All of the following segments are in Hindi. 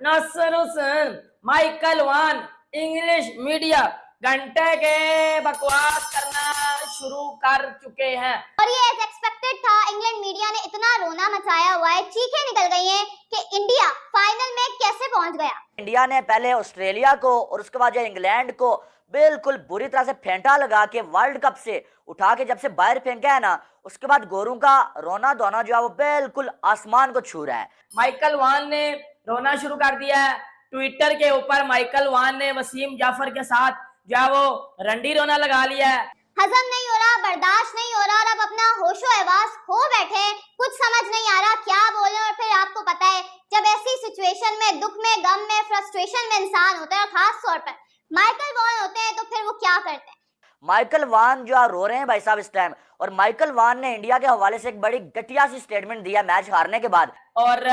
नासिर हुसैन, माइकल वान, इंग्लिश मीडिया घंटे के बकवास करना शुरू कर चुके हैं। और ये एज एक्सपेक्टेड था। इंग्लैंड मीडिया ने इतना रोना मचाया हुआ है, चीखें निकल गई हैं कि इंडिया फाइनल में कैसे पहुंच गया। इंडिया ने पहले ऑस्ट्रेलिया को और उसके बाद जो इंग्लैंड को बिल्कुल बुरी तरह से फेंटा लगा के वर्ल्ड कप से उठा के जब से बाहर फेंका है ना, उसके बाद गोरों का रोना धोना जो है वो बिल्कुल आसमान को छू रहा है। माइकल वान ने रोना शुरू कर दिया है। ट्विटर के ऊपर माइकल वान ने वसीम जाफर के साथ जो है वो रंडी रोना लगा लिया है। हजम नहीं हो रहा, बर्दाश्त नहीं हो रहा और अब अपना होशो हवास खो बैठे, कुछ समझ नहीं आ रहा क्या बोले। और फिर आपको पता है जब ऐसी सिचुएशन में, दुख में, गम में, फ्रस्ट्रेशन में इंसान होता है, और खास तौर पर माइकल वॉन होते हैं, तो फिर वो क्या करते हैं। माइकल वान जो रो रहे हैं भाई साहब इस टाइम, और माइकल वान ने इंडिया के हवाले से एक बड़ी घटिया सी स्टेटमेंट दिया मैच हारने के बाद। और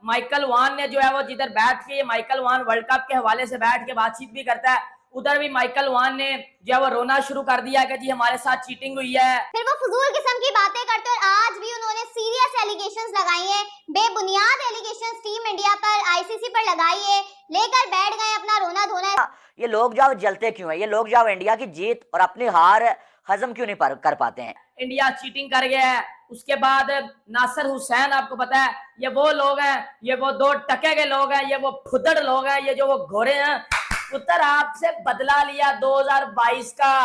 माइकल वान ने जो है वो जिधर बैठ के, माइकल वान वर्ल्ड कप के हवाले से बैठ के बातचीत भी करता है, उधर भी माइकल वान ने जो है वो रोना शुरू कर दिया कि जी हमारे साथ चीटिंग हुई है। फिर वो फजूल किस्म की बातें करते हैं और आज भी उन्होंने सीरियस एलिगेशंस लगाई हैं, बेबुनियाद एलिगेशंस टीम इंडिया पर, आईसीसी पर लगाई है, लेकर बैठ गए अपना रोना धोना। ये लोग जो जलते क्यों हैं? ये लोग जो इंडिया की जीत और अपनी हार हजम क्यों नहीं कर पाते हैं? इंडिया चीटिंग कर गया है। उसके बाद नासिर हुसैन, आपको पता है ये वो लोग हैं, ये वो दो टके के लोग हैं, ये वो फुदड़ लोग हैं, ये जो वो घोड़े हैं। पुत्र आपसे बदला लिया 2022 का।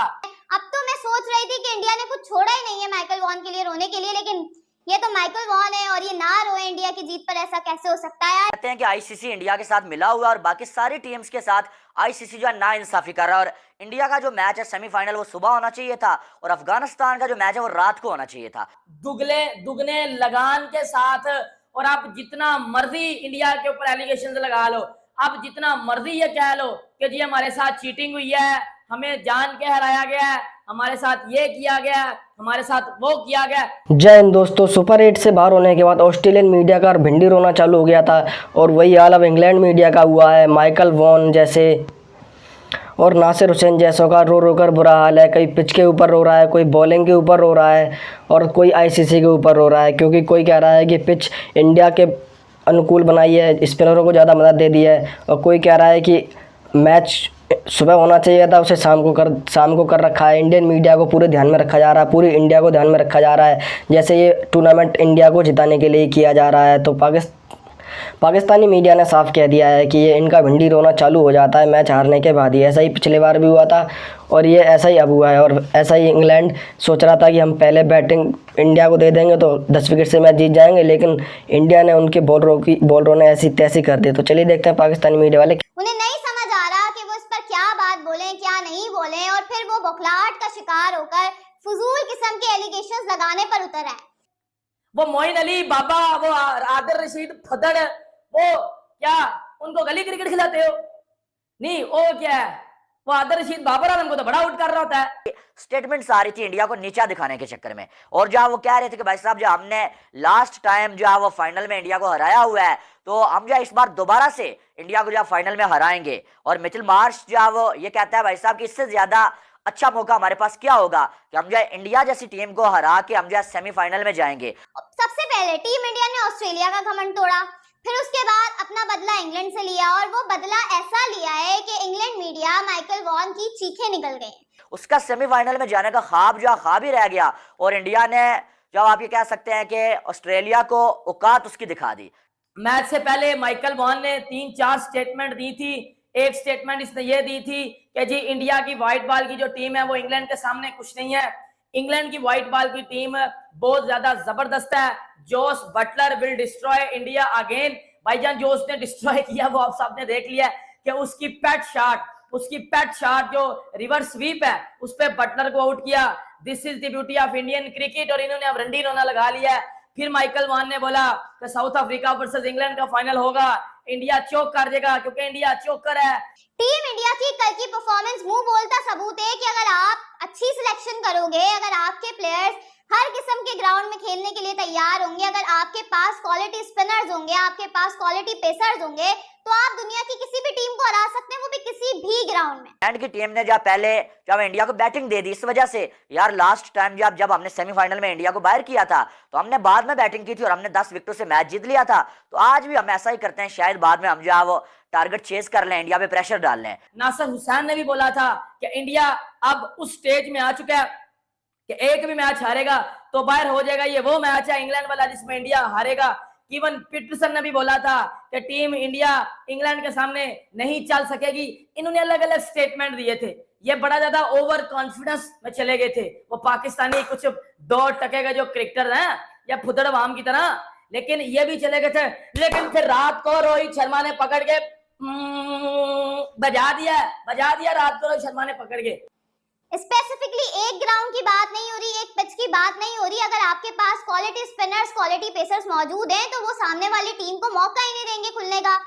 अब तो मैं सोच रही थी कि इंडिया ने कुछ छोड़ा ही नहीं है माइकल वॉन के लिए रोने के लिए, लेकिन ये तो माइकल वॉन है और ये ना रोए इंडिया की जीत पर, ऐसा कैसे हो सकता है। कहते हैं कि आईसीसी इंडिया के साथ मिला हुआ और बाकी सारी टीम्स के साथ आईसीसी जो है ना इंसाफी कर रहा है। और इंडिया का जो मैच है सेमीफाइनल वो सुबह होना चाहिए था और अफगानिस्तान का जो मैच है वो रात को होना चाहिए था। दुगने लगान के साथ। और आप जितना मर्जी इंडिया के ऊपर एलिगेशन लगा लो, आप जितना मर्जी ये कह लो कि जी हमारे साथ चीटिंग हुई है, हमें जान के हराया गया है, हमारे साथ ये किया गया, हमारे साथ वो किया गया। जय हिंद दोस्तों। सुपर 8 से बाहर होने के बाद ऑस्ट्रेलियन मीडिया का भिंडी रोना चालू हो गया था और वही हाल अब इंग्लैंड मीडिया का हुआ है। माइकल वॉन जैसे और नासिर हुसैन जैसों का रो रो कर बुरा हाल है। कोई पिच के ऊपर रो रहा है, कोई बॉलिंग के ऊपर रो रहा है और कोई आईसीसी के ऊपर रो रहा है, क्योंकि कोई कह रहा है कि पिच इंडिया के अनुकूल बनाई है, स्पिनरों को ज़्यादा मदद दे दी है, और कोई कह रहा है कि मैच सुबह होना चाहिए था, उसे शाम को कर रखा है। इंडियन मीडिया को पूरे ध्यान में रखा जा रहा है, पूरी इंडिया को ध्यान में रखा जा रहा है, जैसे ये टूर्नामेंट इंडिया को जिताने के लिए किया जा रहा है। तो पाकिस्तानी मीडिया ने साफ कह दिया है कि ये इनका भिंडी रोना चालू हो जाता है मैच हारने के बाद ही। ऐसा ही पिछले बार भी हुआ था और ये ऐसा ही अब हुआ है। और ऐसा ही इंग्लैंड सोच रहा था कि हम पहले बैटिंग इंडिया को दे देंगे तो 10 विकेट से मैच जीत जाएंगे, लेकिन इंडिया ने उनके बॉलरों ने ऐसी तैसी कर दी। तो चलिए देखते हैं पाकिस्तानी मीडिया वाले। उन्हें नहीं समझ आ रहा कि वो इस पर क्या बात बोले, क्या नहीं बोले, और फिर वो बौखलाहट का शिकार होकर फजूल किस्म के एलिगेशंस लगाने पर उतर आए। वो मोइन अली बाबा, वो आदिल रशीद फदड़, वो क्या उनको गली क्रिकेट खिलाते हो? नहीं, वो क्या है, वो आदिल रशीद बाबर आलम को तो बड़ा आउट कर रहा होता है। स्टेटमेंट्स आ रही थी इंडिया को नीचा दिखाने के चक्कर में, और जो वो कह रहे थे कि भाई साहब जो हमने लास्ट टाइम जो है वो फाइनल में इंडिया को हराया हुआ है, तो हम जो इस बार दोबारा से इंडिया को जो फाइनल में हराएंगे। और मिचेल मार्श जो वो ये कहता है भाई साहब कि इससे ज्यादा अच्छा मौका हमारे पास क्या होगा कि हम जो है इंडिया जैसी टीम को हरा के हम जो है सेमीफाइनल में जाएंगे। सबसे पहले टीम इंडिया ने ऑस्ट्रेलिया का घमंड तोड़ा, फिर उसके बाद अपना बदला इंग्लैंड से लिया, और वो बदला ऐसा लिया है कि इंग्लैंड मीडिया माइकल वॉन की चीखें निकल गई। उसका सेमीफाइनल में जाने का ख्वाब जो ख्वाब ही रह गया, और इंडिया ने जब आप ये कह सकते हैं कि ऑस्ट्रेलिया को औकात उसकी दिखा दी। मैच से पहले माइकल वॉन ने 3-4 स्टेटमेंट दी थी। एक स्टेटमेंट इसने ये दी थी कि जी इंडिया की व्हाइट बॉल की जो टीम है वो इंग्लैंड के सामने कुछ नहीं है। इंग्लैंड की व्हाइट बॉल की टीम बहुत ज्यादा जबरदस्त है। Jos Buttler will destroy India again. भाईजान जो उसने डिस्ट्रॉय किया वो आप सबने देख लिया कि उसकी पेट शॉट जो रिवर्स स्वीप है उस पे बटलर को आउट किया। This is the beauty of Indian cricket. और इन्होंने अब रंडी रोना लगा लिया है। फिर माइकल वॉन ने बोला कि साउथ अफ्रीका वर्सेस इंग्लैंड का फाइनल होगा, इंडिया चोक कर देगा क्योंकि इंडिया चोकर है। टीम इंडिया की कल की परफॉर्मेंस मुंह बोलता सबूत है कि अगर आप अच्छी सिलेक्शन करोगे, अगर आपके प्लेयर्स हर किस्म के ग्राउंड में खेलने के लिए तैयार होंगे। अगर आपके पास क्वालिटी स्पिनर्स होंगे, आपके पास क्वालिटी पेसर्स होंगे, तो आप दुनिया की किसी भी टीम को हरा सकते हैं, वो भी किसी भी ग्राउंड में। इंग्लैंड की टीम ने जब इंडिया को बैटिंग दे दी, इस वजह से यार लास्ट टाइम जब हमने सेमीफाइनल में इंडिया को बाहर किया था तो हमने बाद में बैटिंग की थी और हमने 10 विकेटों से मैच जीत लिया था। तो आज भी हम ऐसा ही करते हैं, शायद बाद में हम वो टारगेट चेस कर लें, इंडिया पे प्रेशर डाल लें। नासिर हुसैन ने भी बोला था कि इंडिया अब उस स्टेज में आ चुका है कि एक भी मैच हारेगा तो बाहर हो जाएगा। ये वो मैच है इंग्लैंड वाला जिसमें इंडिया हारेगा। इवन पीटरसन ने भी बोला था कि टीम इंडिया इंग्लैंड के सामने नहीं चल सकेगी। इन्होंने अलग अलग स्टेटमेंट दिए थे। ये बड़ा ज्यादा ओवर कॉन्फिडेंस में चले गए थे, वो पाकिस्तानी कुछ 2% का जो क्रिकेटर हैं या फुदड़ वाम की तरह, लेकिन ये भी चले गए थे। लेकिन फिर रात को रोहित शर्मा ने पकड़ के बजा दिया रात को रोहित शर्मा ने पकड़ के। स्पेसिफिकली एक ग्राउंड की बात नहीं हो रही, एक पिच की बात नहीं हो रही। अगर आपके पास क्वालिटी स्पिनर्स, क्वालिटी पेसर्स मौजूद हैं, तो वो सामने वाली टीम को मौका ही नहीं देंगे खुलने का,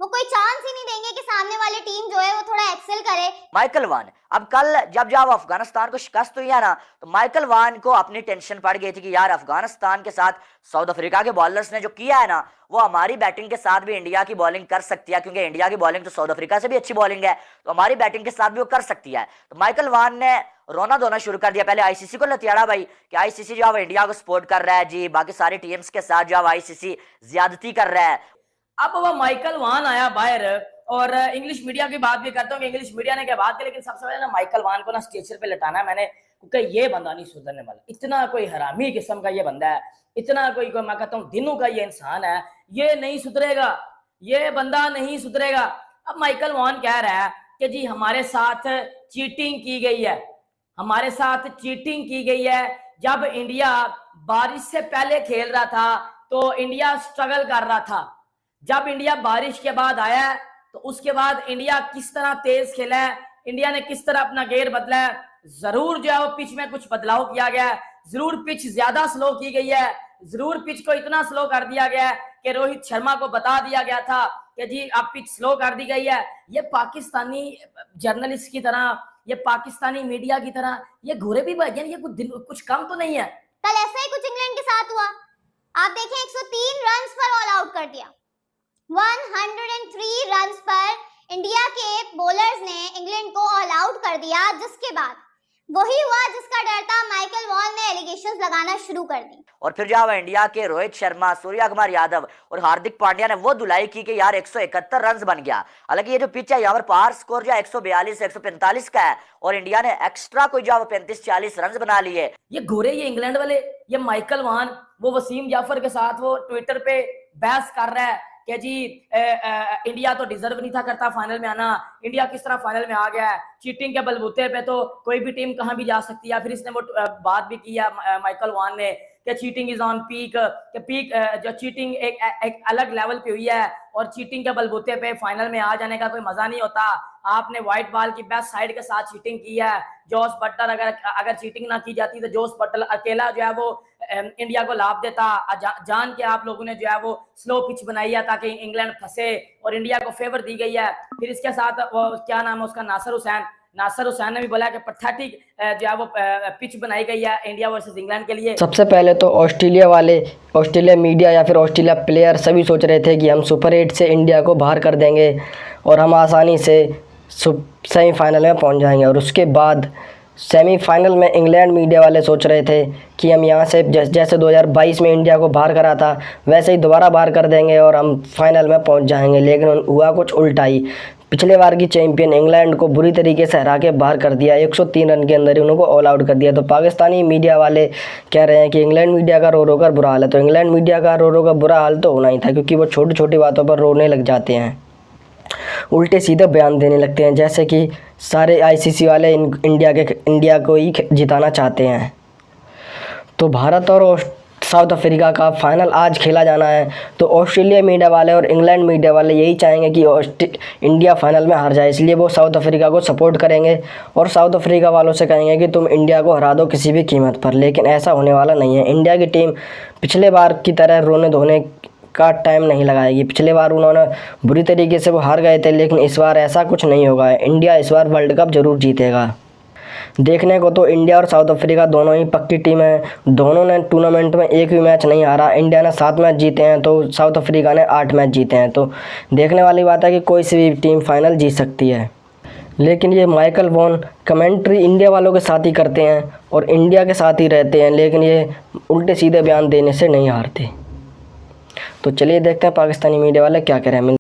वो कोई चांस ही नहीं देंगे कि सामने वाली टीम जो है वो थोड़ा एक्सेल करे। माइकल वान, अब कल जब अफगानिस्तान को शिकस्त हुई है ना, तो माइकल वान को अपनी टेंशन पड़ गई थी कि यार अफगानिस्तान के साथ साउथ अफ्रीका के बॉलर्स ने जो किया है ना, वो हमारी बैटिंग के साथ भी इंडिया की बॉलिंग कर सकती है, क्योंकि इंडिया की बॉलिंग तो साउथ अफ्रीका से भी अच्छी बॉलिंग है, तो हमारी बैटिंग के साथ भी वो कर सकती है। तो माइकल वान ने रोना धोना शुरू कर दिया। पहले आईसीसी को लतियाड़ा भाई कि आईसीसी जो है इंडिया को सपोर्ट कर रहा है जी, बाकी सारी टीम्स के साथ जो आईसीसी ज्यादती कर रहा है। अब वो माइकल वान आया बाहर, और इंग्लिश मीडिया की बात भी करता हूँ कि इंग्लिश मीडिया ने क्या बात की, लेकिन सबसे पहले ना माइकल वान को ना स्टेचर पे लटाना है मैंने, क्योंकि ये बंदा नहीं सुधरने वाला। इतना कोई हरामी किस्म का ये बंदा है, इतना कोई मैं कहता हूँ दिनों का ये इंसान है, ये नहीं सुधरेगा, ये बंदा नहीं सुधरेगा। अब माइकल वान कह रहा है कि जी हमारे साथ चीटिंग की गई है, हमारे साथ चीटिंग की गई है। जब इंडिया बारिश से पहले खेल रहा था तो इंडिया स्ट्रगल कर रहा था, जब इंडिया बारिश के बाद आया तो उसके बाद इंडिया किस तरह तेज खेला है, इंडिया ने किस तरह अपना गेयर बदला है। जरूर जो है वो पिच में कुछ बदलाव किया गया है, जरूर पिच ज्यादा स्लो की गई है, जरूर पिच को इतना स्लो कर दिया गया है कि रोहित शर्मा को बता दिया गया था कि जी अब पिच स्लो कर दी गई है। ये पाकिस्तानी जर्नलिस्ट की तरह, ये पाकिस्तानी मीडिया की तरह ये घोड़े भी भाई, ये कुछ कम तो नहीं है। कल ऐसा ही कुछ इंग्लैंड के साथ हुआ, आप देखें 103 रन्स पर ऑल आउट कर दिया। 103 रन्स पर इंडिया के बॉलर्स ने इंग्लैंड को ऑल आउट कर दिया, जिसके बाद वही हुआ जिसका डर था। माइकल वॉन ने एलिगेशंस लगाना शुरू कर दी, और फिर जब इंडिया के रोहित शर्मा, सूर्या कुमार यादव और हार्दिक पांड्या ने वो धुलाई की कि यार 171 रन बन गया। हालांकि ये जो पिच है यहाँ पर पार स्कोर जो 142 से 145 का है, और इंडिया ने एक्स्ट्रा कोई जो 35-40 रन बना लिए। ये घोड़े, ये इंग्लैंड वाले, ये माइकल वॉन वो वसीम जाफर के साथ वो ट्विटर पे बहस कर रहा है कि जी इंडिया तो डिजर्व नहीं था करता फाइनल में आना, इंडिया किस तरह फाइनल में आ गया है, चीटिंग के बलबूते पे तो कोई भी टीम कहां भी जा सकती है। फिर इसने वो बात भी किया माइकल वॉन ने कि चीटिंग इज ऑन पीक, जो चीटिंग एक अलग लेवल पे हुई है, और चीटिंग के बलबूते पे फाइनल में आ जाने का कोई मजा नहीं होता। आपने व्हाइट बॉल की बेस्ट साइड के साथ चीटिंग की है। जोस बटलर अगर चीटिंग ना की जाती तो जोस बटलर अकेला जो है वो इंडिया को लाभ देता। जान के आप लोगों ने जो है वो स्लो पिच बनाई है ताकि इंग्लैंड फंसे, और इंडिया को फेवर दी गई है। फिर इसके साथ वो क्या नाम है उसका, नासिर हुसैन ने भी बोला कि पैथेटिक जो है वो पिच बनाई गई है इंडिया वर्सेस इंग्लैंड के लिए। सबसे पहले तो ऑस्ट्रेलिया मीडिया या फिर ऑस्ट्रेलिया प्लेयर सभी सोच रहे थे कि हम सुपर 8 से इंडिया को बाहर कर देंगे और हम आसानी से सेमीफाइनल में पहुंच जाएंगे। और उसके बाद सेमीफाइनल में इंग्लैंड मीडिया वाले सोच रहे थे कि हम यहाँ से जैसे 2022 में इंडिया को बाहर करा था वैसे ही दोबारा बाहर कर देंगे और हम फाइनल में पहुँच जाएंगे। लेकिन हुआ कुछ उल्टा ही। पिछले बार की चैंपियन इंग्लैंड को बुरी तरीके से हरा के बाहर कर दिया, 103 रन के अंदर ही उनको ऑल आउट कर दिया। तो पाकिस्तानी मीडिया वाले कह रहे हैं कि इंग्लैंड मीडिया का रो रो कर बुरा हाल है। तो इंग्लैंड मीडिया का रो रो कर बुरा हाल तो होना ही था, क्योंकि वो छोटी छोटी बातों पर रोने लग जाते हैं, उल्टे सीधे बयान देने लगते हैं, जैसे कि सारे आईसीसी वाले इंडिया को ही जिताना चाहते हैं। तो भारत और साउथ अफ्रीका का फाइनल आज खेला जाना है, तो ऑस्ट्रेलिया मीडिया वाले और इंग्लैंड मीडिया वाले यही चाहेंगे कि इंडिया फाइनल में हार जाए, इसलिए वो साउथ अफ्रीका को सपोर्ट करेंगे और साउथ अफ्रीका वालों से कहेंगे कि तुम इंडिया को हरा दो किसी भी कीमत पर। लेकिन ऐसा होने वाला नहीं है। इंडिया की टीम पिछले बार की तरह रोने धोने का टाइम नहीं लगाएगी। पिछले बार उन्होंने बुरी तरीके से वो हार गए थे, लेकिन इस बार ऐसा कुछ नहीं होगा। इंडिया इस बार वर्ल्ड कप जरूर जीतेगा। देखने को तो इंडिया और साउथ अफ्रीका दोनों ही पक्की टीम है। दोनों ने टूर्नामेंट में एक भी मैच नहीं हारा। इंडिया ने 7 मैच जीते हैं तो साउथ अफ्रीका ने 8 मैच जीते हैं। तो देखने वाली बात है कि कोई सी भी टीम फाइनल जीत सकती है। लेकिन ये माइकल वॉन कमेंट्री इंडिया वालों के साथ ही करते हैं और इंडिया के साथ ही रहते हैं, लेकिन ये उल्टे सीधे बयान देने से नहीं हारते। तो चलिए देखते हैं पाकिस्तानी मीडिया वाले क्या कह रहे हैं।